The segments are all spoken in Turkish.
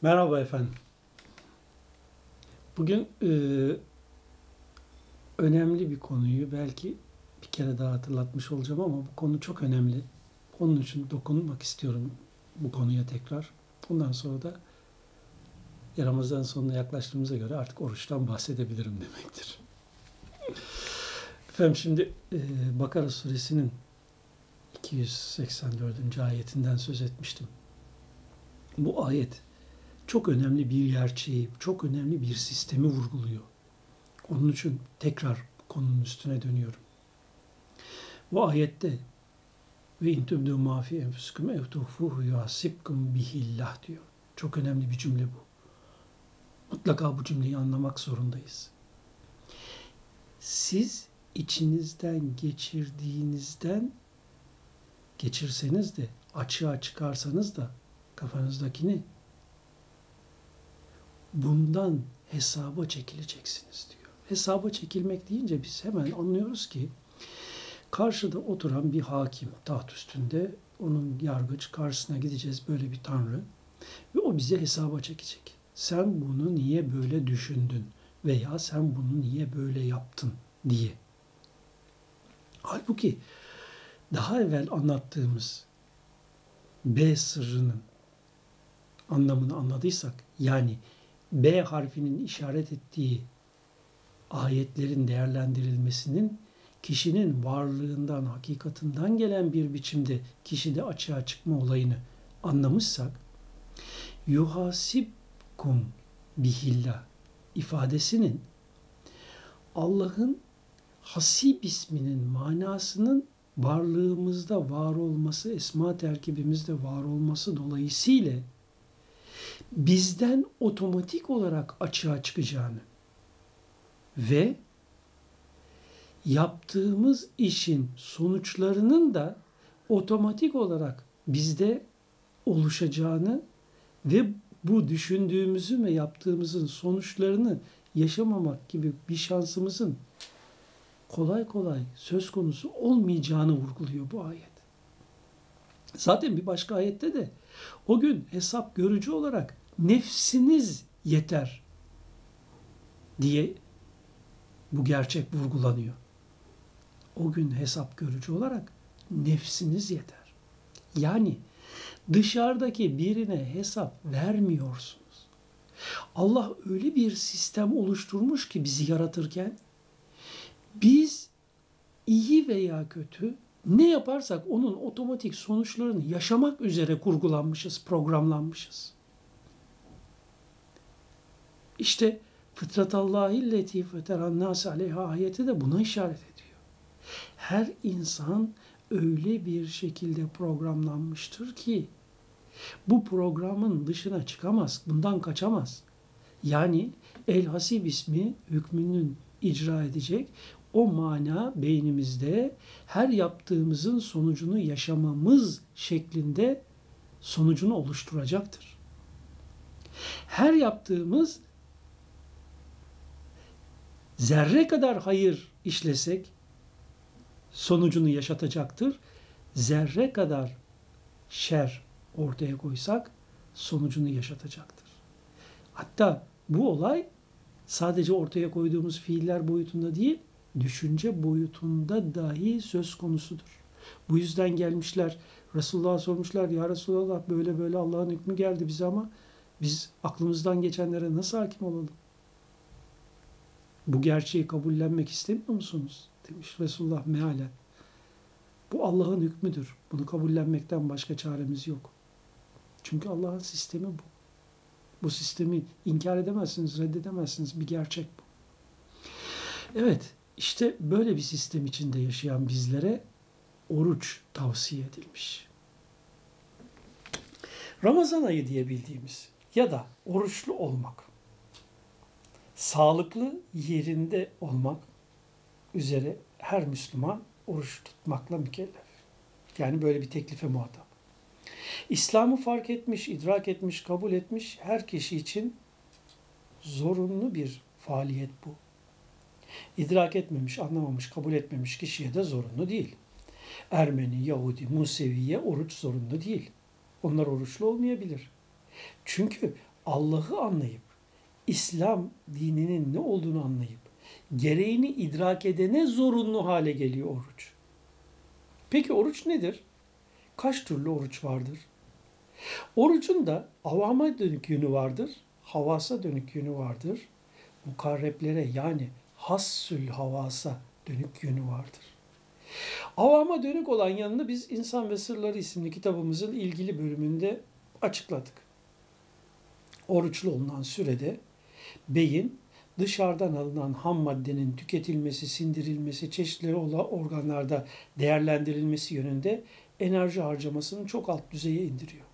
Merhaba efendim. Bugün önemli bir konuyu belki bir kere daha hatırlatmış olacağım ama bu konu çok önemli. Onun için dokunmak istiyorum bu konuya tekrar. Bundan sonra da Ramazan sonuna yaklaştığımıza göre artık oruçtan bahsedebilirim demektir. Efendim şimdi Bakara suresinin 284. ayetinden söz etmiştim. Bu ayet çok önemli bir gerçeği, çok önemli bir sistemi vurguluyor. Onun için tekrar konunun üstüne dönüyorum. Bu ayette ve in tubdu ma fi enfusikum ev tuhfuhu yuhasibkum bihillah diyor. Çok önemli bir cümle bu. Mutlaka bu cümleyi anlamak zorundayız. Siz içinizden geçirseniz de açığa çıkarsanız da kafanızdakini bundan hesaba çekileceksiniz diyor. Hesaba çekilmek deyince biz hemen anlıyoruz ki karşıda oturan bir hakim taht üstünde, onun yargıç, karşısına gideceğiz böyle bir tanrı ve o bize hesaba çekecek. Sen bunu niye böyle düşündün veya sen bunu niye böyle yaptın diye. Halbuki daha evvel anlattığımız B sırrının anlamını anladıysak, yani B harfinin işaret ettiği ayetlerin değerlendirilmesinin kişinin varlığından, hakikatinden gelen bir biçimde kişide açığa çıkma olayını anlamışsak, yuhasibkum bihillah ifadesinin Allah'ın hasib isminin manasının varlığımızda var olması, esma terkibimizde var olması dolayısıyla bizden otomatik olarak açığa çıkacağını ve yaptığımız işin sonuçlarının da otomatik olarak bizde oluşacağını ve bu düşündüğümüzün ve yaptığımızın sonuçlarını yaşamamak gibi bir şansımızın kolay kolay söz konusu olmayacağını vurguluyor bu ayet. Zaten bir başka ayette de o gün hesap görücü olarak nefsiniz yeter diye bu gerçek vurgulanıyor. O gün hesap görücü olarak nefsiniz yeter. Yani dışarıdaki birine hesap vermiyorsunuz. Allah öyle bir sistem oluşturmuş ki bizi yaratırken biz iyi veya kötü ne yaparsak onun otomatik sonuçlarını yaşamak üzere kurgulanmışız, programlanmışız. İşte fıtratallahilleti feterannâse aleyha ayeti de buna işaret ediyor. Her insan öyle bir şekilde programlanmıştır ki bu programın dışına çıkamaz, bundan kaçamaz. Yani El-Hasib ismi hükmünün icra edecek, o mana beynimizde her yaptığımızın sonucunu yaşamamız şeklinde sonucunu oluşturacaktır. Her yaptığımız zerre kadar hayır işlesek sonucunu yaşatacaktır. Zerre kadar şer ortaya koysak sonucunu yaşatacaktır. Hatta bu olay sadece ortaya koyduğumuz fiiller boyutunda değil, düşünce boyutunda dahi söz konusudur. Bu yüzden gelmişler, Resulullah'a sormuşlar, ya Resulallah böyle böyle Allah'ın hükmü geldi bize ama biz aklımızdan geçenlere nasıl hakim olalım? Bu gerçeği kabullenmek istemiyor musunuz? Demiş Resulullah mealen. Bu Allah'ın hükmüdür. Bunu kabullenmekten başka çaremiz yok. Çünkü Allah'ın sistemi bu. Bu sistemi inkar edemezsiniz, reddedemezsiniz. Bir gerçek bu. Evet, işte böyle bir sistem içinde yaşayan bizlere oruç tavsiye edilmiş. Ramazan ayı diye bildiğimiz ya da oruçlu olmak, sağlıklı yerinde olmak üzere her Müslüman oruç tutmakla mükellef. Yani böyle bir teklife muhatap. İslam'ı fark etmiş, idrak etmiş, kabul etmiş her kişi için zorunlu bir faaliyet bu. İdrak etmemiş, anlamamış, kabul etmemiş kişiye de zorunlu değil. Ermeni, Yahudi, Musevi'ye oruç zorunlu değil. Onlar oruçlu olmayabilir. Çünkü Allah'ı anlayıp, İslam dininin ne olduğunu anlayıp, gereğini idrak edene zorunlu hale geliyor oruç. Peki oruç nedir? Kaç türlü oruç vardır? Orucun da avama dönük yönü vardır, havasa dönük yönü vardır. Mukarreplere yani hassül havasa dönük yönü vardır. Avama dönük olan yanını biz İnsan ve Sırları isimli kitabımızın ilgili bölümünde açıkladık. Oruçlu olunan sürede beyin dışarıdan alınan ham maddenin tüketilmesi, sindirilmesi, çeşitli organlarda değerlendirilmesi yönünde enerji harcamasını çok alt düzeye indiriyor.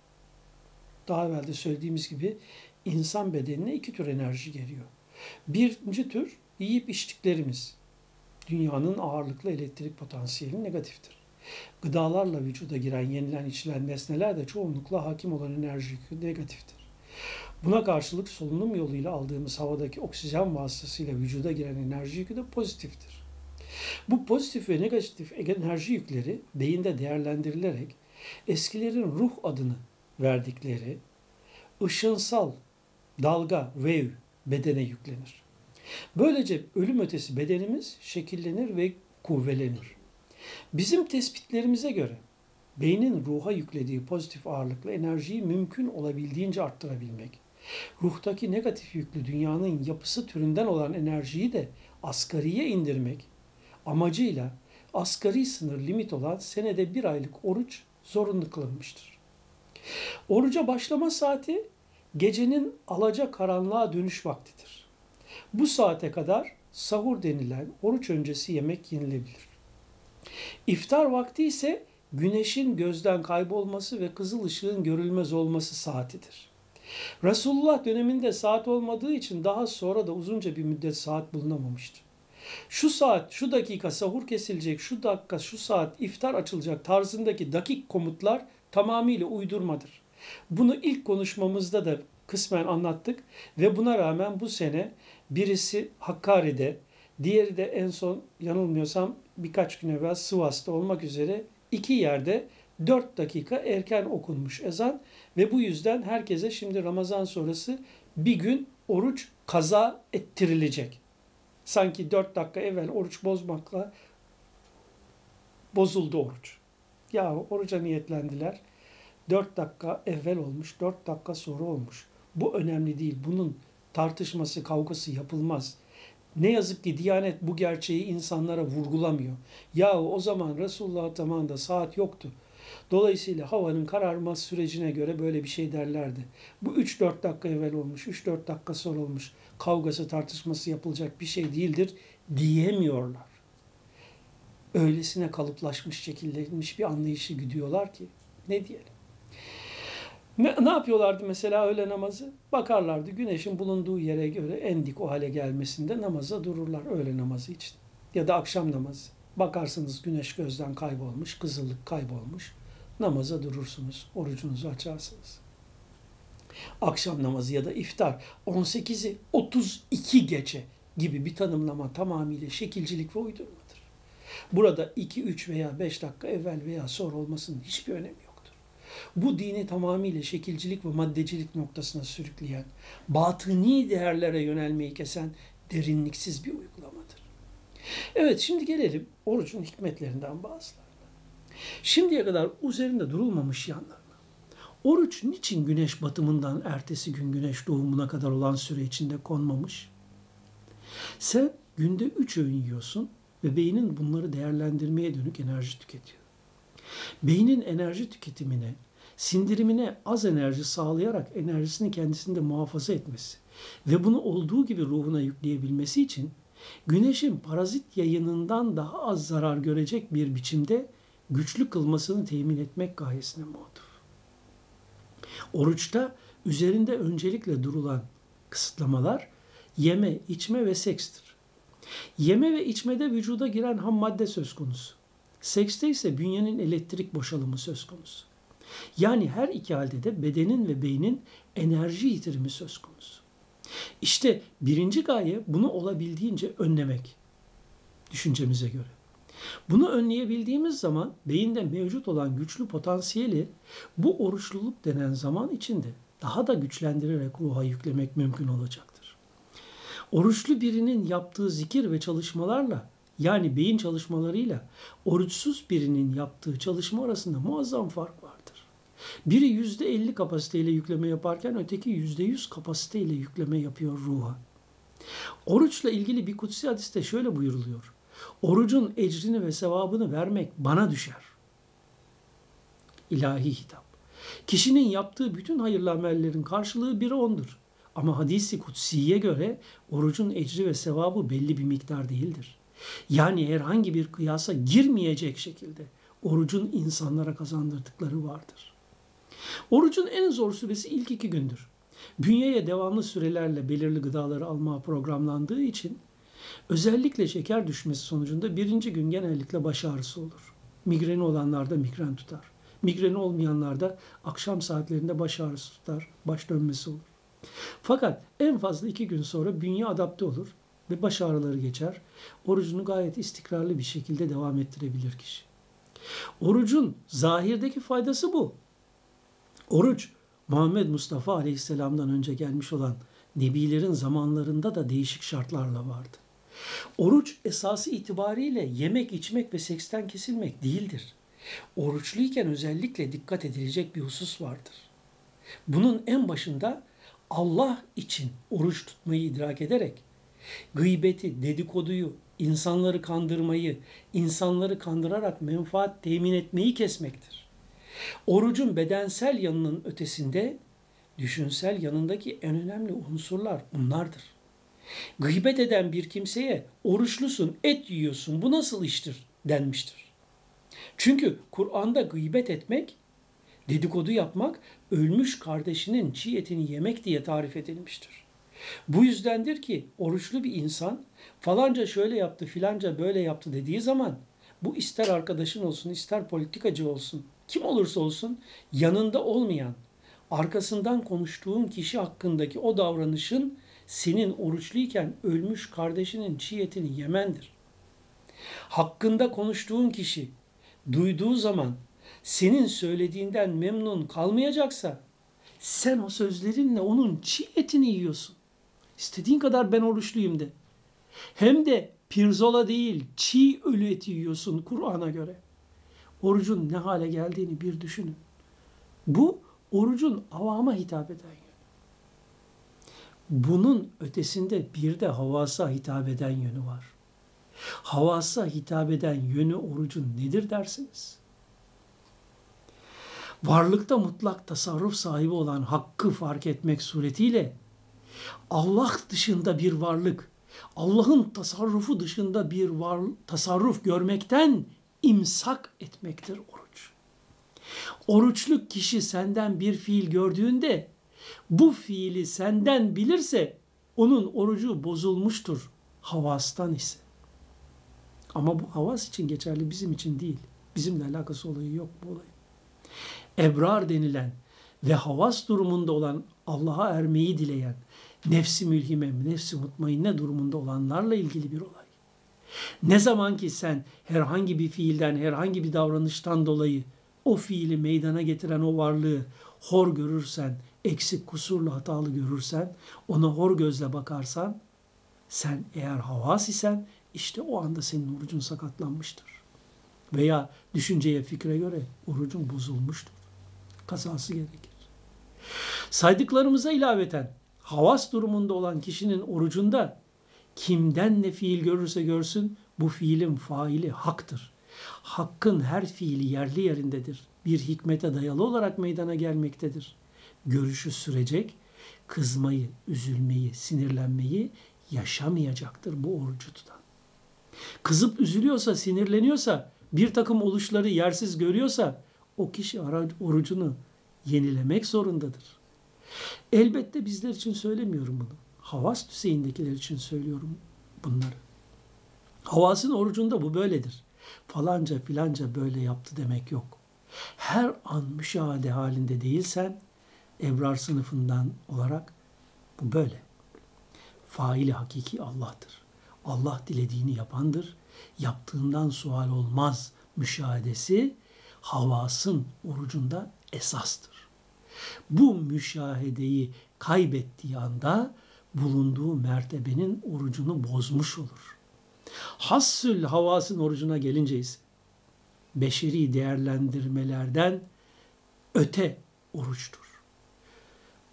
Daha evvel de söylediğimiz gibi insan bedenine iki tür enerji geliyor. Birinci tür yiyip içtiklerimiz. Dünyanın ağırlıklı elektrik potansiyeli negatiftir. Gıdalarla vücuda giren, yenilen, içilen nesneler de çoğunlukla hakim olan enerji yükü negatiftir. Buna karşılık solunum yoluyla aldığımız havadaki oksijen vasıtasıyla vücuda giren enerji yükü de pozitiftir. Bu pozitif ve negatif enerji yükleri beyinde değerlendirilerek eskilerin ruh adını verdikleri ışınsal dalga, wave bedene yüklenir. Böylece ölüm ötesi bedenimiz şekillenir ve kuvvelenir. Bizim tespitlerimize göre beynin ruha yüklediği pozitif ağırlıklı enerjiyi mümkün olabildiğince arttırabilmek, ruhtaki negatif yüklü dünyanın yapısı türünden olan enerjiyi de asgariye indirmek amacıyla asgari sınır limit olan senede 1 aylık oruç zorunlu kılınmıştır. Oruca başlama saati gecenin alacakaranlığa dönüş vaktidir. Bu saate kadar sahur denilen oruç öncesi yemek yenilebilir. İftar vakti ise güneşin gözden kaybolması ve kızıl ışığın görülmez olması saatidir. Resulullah döneminde saat olmadığı için daha sonra da uzunca bir müddet saat bulunamamıştı. Şu saat, şu dakika sahur kesilecek, şu dakika, şu saat iftar açılacak tarzındaki dakik komutlar tamamıyla uydurmadır. Bunu ilk konuşmamızda da kısmen anlattık ve buna rağmen bu sene birisi Hakkari'de, diğeri de en son yanılmıyorsam birkaç gün evvel Sivas'ta olmak üzere 2 yerde 4 dakika erken okunmuş ezan ve bu yüzden herkese şimdi Ramazan sonrası bir gün oruç kaza ettirilecek. Sanki 4 dakika evvel oruç bozmakla bozuldu oruç. Ya oruca niyetlendiler. 4 dakika evvel olmuş, 4 dakika sonra olmuş. Bu önemli değil. Bunun tartışması, kavgası yapılmaz. Ne yazık ki Diyanet bu gerçeği insanlara vurgulamıyor. Yahu o zaman Resulullah zamanında saat yoktu. Dolayısıyla havanın kararma sürecine göre böyle bir şey derlerdi. Bu 3-4 dakika evvel olmuş, 3-4 dakika sonra olmuş. Kavgası, tartışması yapılacak bir şey değildir diyemiyorlar. Öylesine kalıplaşmış, şekillenmiş bir anlayışı güdüyorlar ki ne diyelim. Ne yapıyorlardı mesela öğle namazı? Bakarlardı güneşin bulunduğu yere göre en dik o hale gelmesinde namaza dururlar öğle namazı için. Ya da akşam namazı. Bakarsınız güneş gözden kaybolmuş, kızıllık kaybolmuş. Namaza durursunuz, orucunuzu açarsınız. Akşam namazı ya da iftar 18'i 32 gece gibi bir tanımlama tamamıyla şekilcilik ve uydurmadır. Burada 2, 3 veya 5 dakika evvel veya sonra olmasının hiçbir önemi yoktur. Bu dini tamamıyla şekilcilik ve maddecilik noktasına sürükleyen, batıni değerlere yönelmeyi kesen derinliksiz bir uygulamadır. Evet, şimdi gelelim orucun hikmetlerinden bazılarına. Şimdiye kadar üzerinde durulmamış yanlarına. Oruç niçin güneş batımından ertesi gün güneş doğumuna kadar olan süre içinde konmamış? Sen günde 3 öğün yiyorsun ve beynin bunları değerlendirmeye dönük enerji tüketiyor. Beynin enerji tüketimine, sindirimine az enerji sağlayarak enerjisini kendisinde muhafaza etmesi ve bunu olduğu gibi ruhuna yükleyebilmesi için güneşin parazit yayınından daha az zarar görecek bir biçimde güçlü kılmasını temin etmek gayesine muhatap. Oruçta üzerinde öncelikle durulan kısıtlamalar yeme, içme ve sekstir. Yeme ve içmede vücuda giren ham madde söz konusu. Sekste ise bünyenin elektrik boşalımı söz konusu. Yani her iki halde de bedenin ve beynin enerji yitirimi söz konusu. İşte birinci gaye bunu olabildiğince önlemek düşüncemize göre. Bunu önleyebildiğimiz zaman beyinde mevcut olan güçlü potansiyeli bu oruçluluk denen zaman içinde daha da güçlendirerek ruha yüklemek mümkün olacaktır. Oruçlu birinin yaptığı zikir ve çalışmalarla, yani beyin çalışmalarıyla oruçsuz birinin yaptığı çalışma arasında muazzam fark vardır. Biri %50 kapasiteyle yükleme yaparken öteki %100 kapasiteyle yükleme yapıyor ruha. Oruçla ilgili bir kutsi hadiste şöyle buyuruluyor: orucun ecrini ve sevabını vermek bana düşer. İlahi hitap. Kişinin yaptığı bütün hayırlı amellerin karşılığı biri ondur. Ama hadisi kutsiye göre orucun ecri ve sevabı belli bir miktar değildir. Yani herhangi bir kıyasa girmeyecek şekilde orucun insanlara kazandırdıkları vardır. Orucun en zor süresi ilk 2 gündür. Bünyeye devamlı sürelerle belirli gıdaları almaya programlandığı için özellikle şeker düşmesi sonucunda 1. gün genellikle baş ağrısı olur. Migreni olanlarda migren tutar. Migreni olmayanlarda akşam saatlerinde baş ağrısı tutar, baş dönmesi olur. Fakat en fazla 2 gün sonra bünye adapte olur ve baş ağrıları geçer. Orucunu gayet istikrarlı bir şekilde devam ettirebilir kişi. Orucun zahirdeki faydası bu. Oruç, Muhammed Mustafa Aleyhisselam'dan önce gelmiş olan nebilerin zamanlarında da değişik şartlarla vardı. Oruç esası itibariyle yemek, içmek ve seksten kesilmek değildir. Oruçluyken özellikle dikkat edilecek bir husus vardır. Bunun en başında Allah için oruç tutmayı idrak ederek gıybeti, dedikoduyu, insanları kandırmayı, insanları kandırarak menfaat temin etmeyi kesmektir. Orucun bedensel yanının ötesinde düşünsel yanındaki en önemli unsurlar bunlardır. Gıybet eden bir kimseye oruçlusun, et yiyorsun, bu nasıl iştir denmiştir. Çünkü Kur'an'da gıybet etmek, dedikodu yapmak, ölmüş kardeşinin çiğ etini yemek diye tarif edilmiştir. Bu yüzdendir ki oruçlu bir insan falanca şöyle yaptı, filanca böyle yaptı dediği zaman bu ister arkadaşın olsun, ister politikacı olsun, kim olursa olsun yanında olmayan, arkasından konuştuğun kişi hakkındaki o davranışın senin oruçluyken ölmüş kardeşinin çiğ etini yemendir. Hakkında konuştuğun kişi duyduğu zaman senin söylediğinden memnun kalmayacaksa sen o sözlerinle onun çiğ etini yiyorsun. İstediğin kadar ben oruçluyum de. Hem de pirzola değil, çiğ ölü eti yiyorsun Kur'an'a göre. Orucun ne hale geldiğini bir düşünün. Bu orucun avama hitap eden yönü. Bunun ötesinde bir de havasa hitap eden yönü var. Havasa hitap eden yönü orucun nedir dersiniz? Varlıkta mutlak tasarruf sahibi olan hakkı fark etmek suretiyle Allah dışında bir varlık, Allah'ın tasarrufu dışında bir tasarruf görmekten imsak etmektir oruç. Oruçlu kişi senden bir fiil gördüğünde bu fiili senden bilirse onun orucu bozulmuştur havastan ise. Ama bu havas için geçerli, bizim için değil. Bizimle alakası olayı yok bu olayın. Ebrar denilen ve havas durumunda olan, Allah'a ermeyi dileyen, nefsi mülhime, nefsi mutmainne durumunda olanlarla ilgili bir olay. Ne zaman ki sen herhangi bir fiilden, herhangi bir davranıştan dolayı o fiili meydana getiren o varlığı hor görürsen, eksik, kusurlu, hatalı görürsen, ona hor gözle bakarsan, sen eğer havas isen işte o anda senin orucun sakatlanmıştır. Veya düşünceye, fikre göre orucun bozulmuştur. Kazası gerekir. Saydıklarımıza ilaveten havas durumunda olan kişinin orucunda kimden ne fiil görürse görsün bu fiilin faili haktır. Hakkın her fiili yerli yerindedir. Bir hikmete dayalı olarak meydana gelmektedir. Görüşü sürecek, kızmayı, üzülmeyi, sinirlenmeyi yaşamayacaktır bu orucu tutan. Kızıp üzülüyorsa, sinirleniyorsa, bir takım oluşları yersiz görüyorsa o kişi orucunu yenilemek zorundadır. Elbette bizler için söylemiyorum bunu. Havas düzeyindekiler için söylüyorum bunları. Havasın orucunda bu böyledir. Falanca filanca böyle yaptı demek yok. Her an müşahede halinde değilsen ebrar sınıfından olarak bu böyle. Faili hakiki Allah'tır. Allah dilediğini yapandır. Yaptığından sual olmaz müşahedesi havasın orucunda esastır. Bu müşahedeyi kaybettiği anda bulunduğu mertebenin orucunu bozmuş olur. Hassül havasın orucuna gelince ise beşeri değerlendirmelerden öte oruçtur.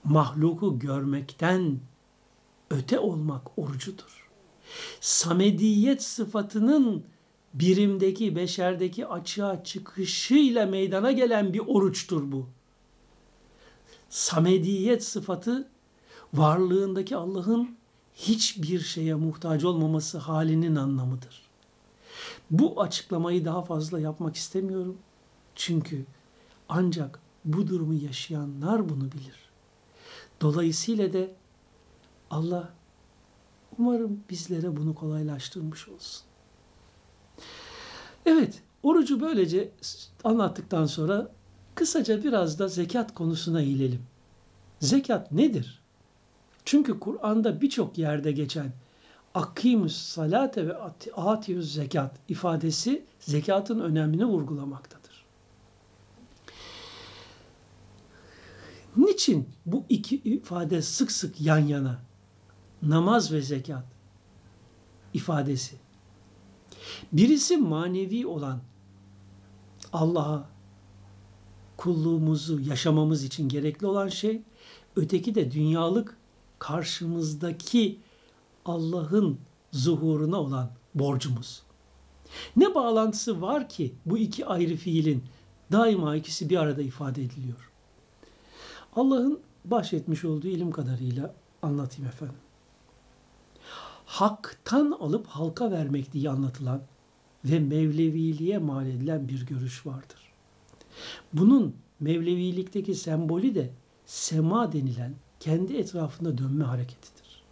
Mahluku görmekten öte olmak orucudur. Samediyet sıfatının birimdeki, beşerdeki açığa çıkışıyla meydana gelen bir oruçtur bu. Samediyet sıfatı varlığındaki Allah'ın hiçbir şeye muhtaç olmaması halinin anlamıdır. Bu açıklamayı daha fazla yapmak istemiyorum. Çünkü ancak bu durumu yaşayanlar bunu bilir. Dolayısıyla da Allah umarım bizlere bunu kolaylaştırmış olsun. Evet, orucu böylece anlattıktan sonra kısaca biraz da zekat konusuna eğilelim. Zekat nedir? Çünkü Kur'an'da birçok yerde geçen akimus salate ve atiyuz zekat ifadesi zekatın önemini vurgulamaktadır. Niçin bu iki ifade sık sık yan yana? Namaz ve zekat ifadesi. Birisi manevi olan Allah'a kulluğumuzu yaşamamız için gerekli olan şey, öteki de dünyalık karşımızdaki Allah'ın zuhuruna olan borcumuz. Ne bağlantısı var ki bu iki ayrı fiilin daima ikisi bir arada ifade ediliyor? Allah'ın bahşetmiş olduğu ilim kadarıyla anlatayım efendim. Haktan alıp halka vermek diye anlatılan ve Mevleviliğe mal edilen bir görüş vardır. Bunun Mevlevilikteki sembolü de sema denilen kendi etrafında dönme hareketidir.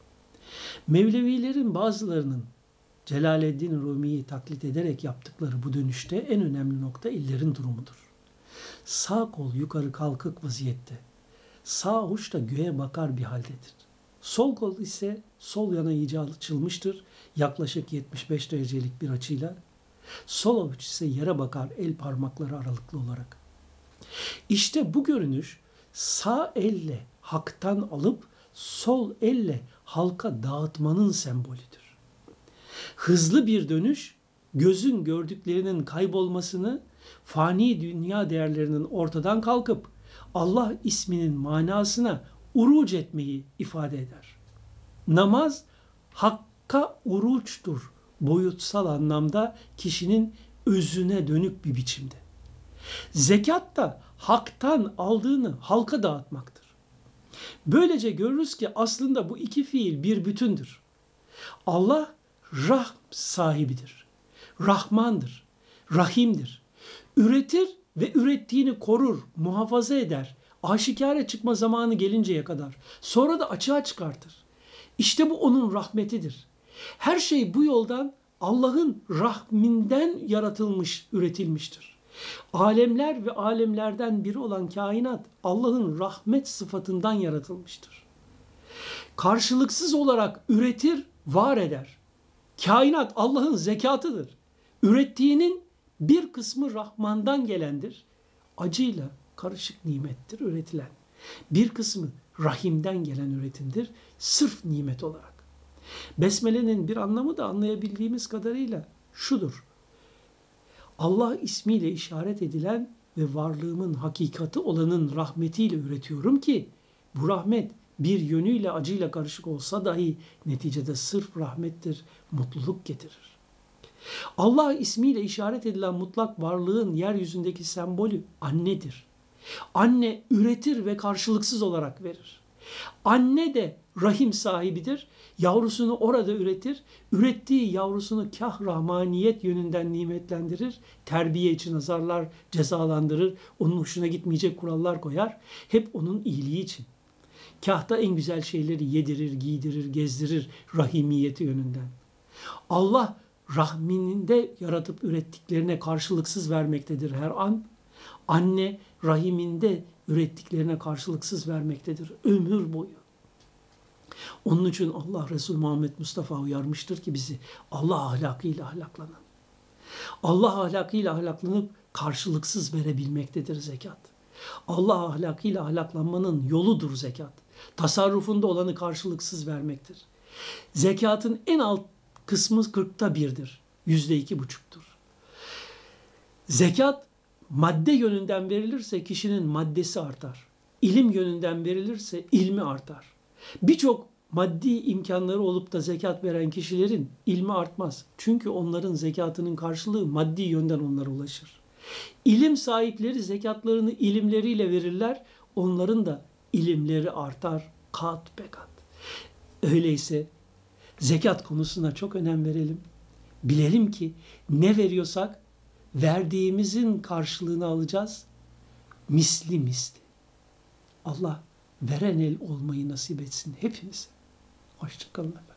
Mevlevilerin bazılarının Celaleddin Rumi'yi taklit ederek yaptıkları bu dönüşte en önemli nokta ellerin durumudur. Sağ kol yukarı kalkık vaziyette, sağ uç da göğe bakar bir haldedir. Sol kol ise sol yana iyice açılmıştır, yaklaşık 75 derecelik bir açıyla. Sol avuç ise yere bakar el parmakları aralıklı olarak. İşte bu görünüş sağ elle haktan alıp sol elle halka dağıtmanın sembolüdür. Hızlı bir dönüş gözün gördüklerinin kaybolmasını, fani dünya değerlerinin ortadan kalkıp Allah isminin manasına uruç etmeyi ifade eder. Namaz hakka uruçtur. Boyutsal anlamda kişinin özüne dönük bir biçimde. Zekat da haktan aldığını halka dağıtmaktır. Böylece görürüz ki aslında bu iki fiil bir bütündür. Allah rahm sahibidir. Rahmandır. Rahimdir. Üretir ve ürettiğini korur, muhafaza eder. Aşikare çıkma zamanı gelinceye kadar. Sonra da açığa çıkartır. İşte bu onun rahmetidir. Her şey bu yoldan Allah'ın rahminden yaratılmış, üretilmiştir. Alemler ve alemlerden biri olan kainat Allah'ın rahmet sıfatından yaratılmıştır. Karşılıksız olarak üretir, var eder. Kainat Allah'ın zekatıdır. Ürettiğinin bir kısmı Rahman'dan gelendir. Acıyla karışık nimettir üretilen. Bir kısmı Rahim'den gelen üretimdir. Sırf nimet olarak. Besmele'nin bir anlamı da anlayabildiğimiz kadarıyla şudur. Allah ismiyle işaret edilen ve varlığımın hakikati olanın rahmetiyle üretiyorum ki bu rahmet bir yönüyle acıyla karışık olsa dahi neticede sırf rahmettir, mutluluk getirir. Allah ismiyle işaret edilen mutlak varlığın yeryüzündeki sembolü annedir. Anne üretir ve karşılıksız olarak verir. Anne de rahim sahibidir. Yavrusunu orada üretir. Ürettiği yavrusunu kah rahmaniyet yönünden nimetlendirir. Terbiye için azarlar, cezalandırır. Onun hoşuna gitmeyecek kurallar koyar. Hep onun iyiliği için. Kah da en güzel şeyleri yedirir, giydirir, gezdirir rahimiyeti yönünden. Allah rahminde yaratıp ürettiklerine karşılıksız vermektedir her an. Anne rahiminde ürettiklerine karşılıksız vermektedir ömür boyu. Onun için Allah Resulü Muhammed Mustafa uyarmıştır ki bizi Allah ahlakıyla ahlaklanın. Allah ahlakıyla ahlaklanıp karşılıksız verebilmektedir zekat. Allah ahlakıyla ahlaklanmanın yoludur zekat. Tasarrufunda olanı karşılıksız vermektir. Zekatın en alt kısmı 1/40'dir. %2,5'tur. Zekat madde yönünden verilirse kişinin maddesi artar. İlim yönünden verilirse ilmi artar. Birçok maddi imkanları olup da zekat veren kişilerin ilmi artmaz. Çünkü onların zekatının karşılığı maddi yönden onlara ulaşır. İlim sahipleri zekatlarını ilimleriyle verirler. Onların da ilimleri artar kat be kat. Öyleyse zekat konusuna çok önem verelim. Bilelim ki ne veriyorsak verdiğimizin karşılığını alacağız. Misli misli. Allah veren el olmayı nasip etsin hepimize. Hoşça kalın efendim.